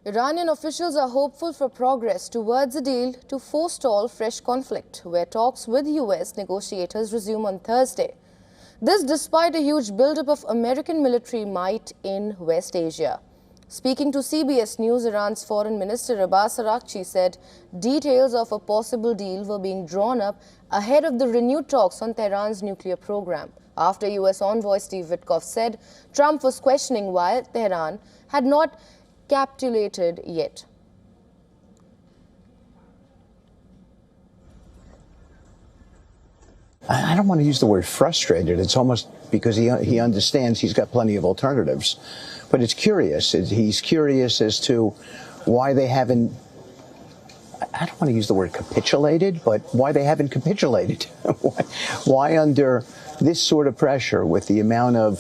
Iranian officials are hopeful for progress towards a deal to forestall fresh conflict, where talks with US negotiators resume on Thursday. This despite a huge buildup of American military might in West Asia. Speaking to CBS News, Iran's Foreign Minister Abbas Araghchi said details of a possible deal were being drawn up ahead of the renewed talks on Tehran's nuclear program, after US envoy Steve Witkoff said Trump was questioning why Tehran had not capitulated yet. I don't want to use the word frustrated. It's almost because he understands he's got plenty of alternatives. But it's curious. He's curious as to why they haven't, I don't want to use the word capitulated, but why they haven't capitulated. Why under this sort of pressure, with the amount of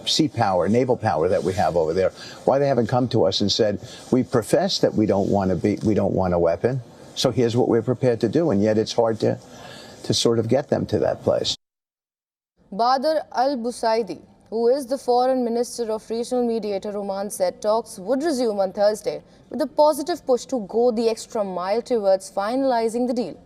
sea power, naval power that we have over there, why they haven't come to us and said, we profess that we don't want a weapon, so here's what we're prepared to do. And yet it's hard to sort of get them to that place. Badr al-Busaidi, who is the foreign minister of regional mediator Oman, said talks would resume on Thursday with a positive push to go the extra mile towards finalizing the deal.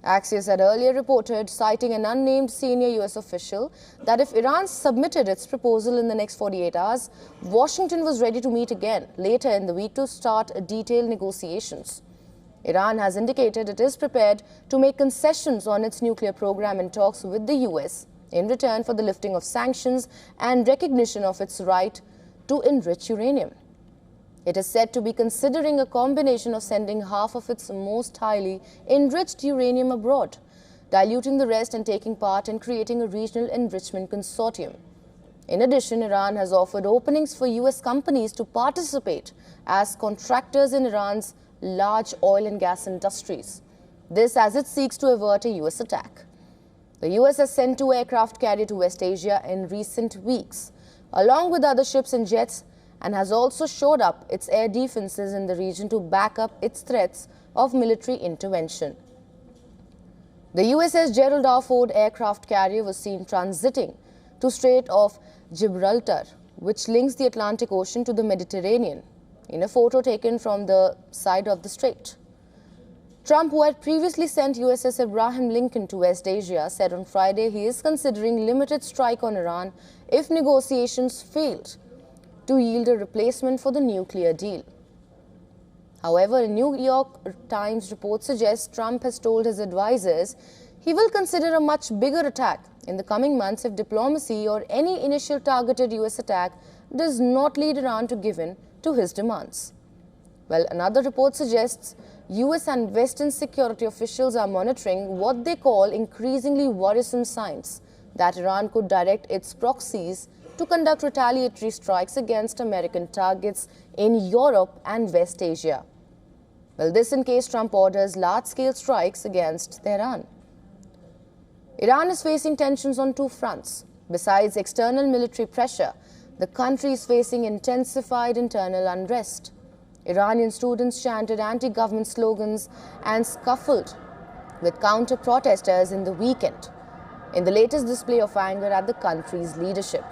Axios had earlier reported, citing an unnamed senior US official, that if Iran submitted its proposal in the next 48 hours, Washington was ready to meet again later in the week to start detailed negotiations. Iran has indicated it is prepared to make concessions on its nuclear program in talks with the US in return for the lifting of sanctions and recognition of its right to enrich uranium. It is said to be considering a combination of sending half of its most highly enriched uranium abroad, diluting the rest and taking part in creating a regional enrichment consortium. In addition, Iran has offered openings for US companies to participate as contractors in Iran's large oil and gas industries. This as it seeks to avert a US attack. The US has sent 2 aircraft carrier to West Asia in recent weeks, along with other ships and jets, and has also shored up its air defenses in the region to back up its threats of military intervention. The USS Gerald R. Ford aircraft carrier was seen transiting to Strait of Gibraltar, which links the Atlantic Ocean to the Mediterranean, in a photo taken from the side of the strait. Trump, who had previously sent USS Abraham Lincoln to West Asia, said on Friday he is considering limited strike on Iran if negotiations failed to yield a replacement for the nuclear deal. However, a New York Times report suggests Trump has told his advisors he will consider a much bigger attack in the coming months if diplomacy or any initial targeted US attack does not lead Iran to give in to his demands. Well, another report suggests US and Western security officials are monitoring what they call increasingly worrisome signs that Iran could direct its proxies to conduct retaliatory strikes against American targets in Europe and West Asia. Well, this in case Trump orders large-scale strikes against Tehran. Iran is facing tensions on 2 fronts. Besides external military pressure, the country is facing intensified internal unrest. Iranian students chanted anti-government slogans and scuffled with counter-protesters in the weekend, in the latest display of anger at the country's leadership.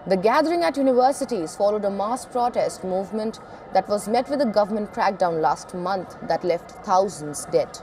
The gathering at universities followed a mass protest movement that was met with a government crackdown last month that left thousands dead.